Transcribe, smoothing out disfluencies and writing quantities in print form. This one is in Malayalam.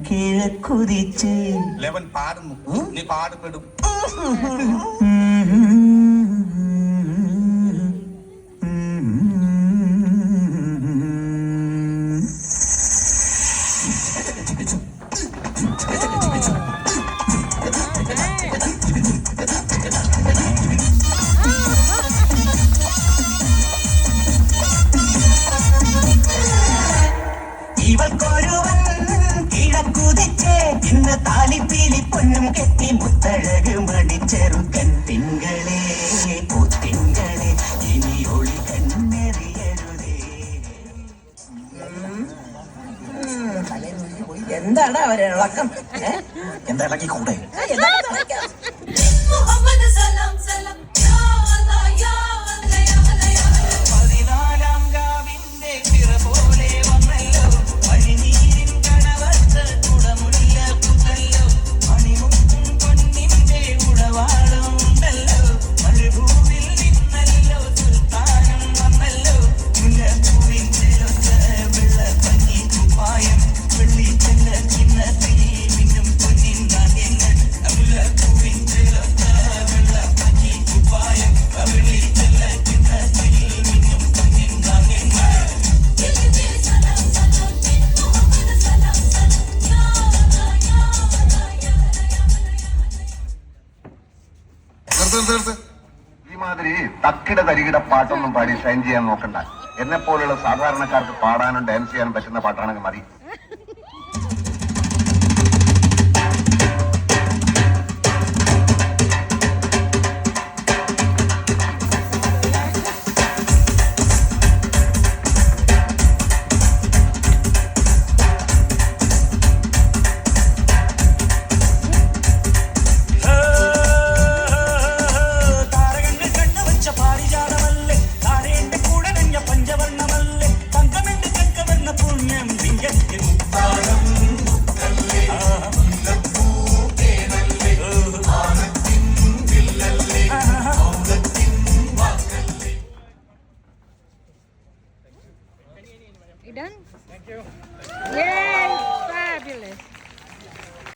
കിഴക്കുതിച്ച് ലെവൻ പാടുന്നു, നീ പാടുപെടും. ഇവൾക്കൊരുവൻ കിഴക്കുതിച്ച് ഇന്ന് താലിപ്പീലി പൊന്നും കെട്ടി മുത്തഴക് മണിച്ചെറുക്കൻ തിങ്കളെ പൂത്തിങ്കളെ ഇനി ഒളി കണ്ണെറിയരുതേ. എന്താണ് അവരെ ഇളക്കം? എന്താ ഇളക്കി കൂടെ? ഈ മാതിരി തക്കിട തരികിട പാട്ടൊന്നും പാടി ഷൈൻ ചെയ്യാൻ നോക്കണ്ട. എന്നെ പോലുള്ള സാധാരണക്കാർക്ക് പാടാനും ഡാൻസ് ചെയ്യാനും പറ്റുന്ന പാട്ടാണെങ്കിൽ മതി. You done? Thank you. Yay! Fabulous.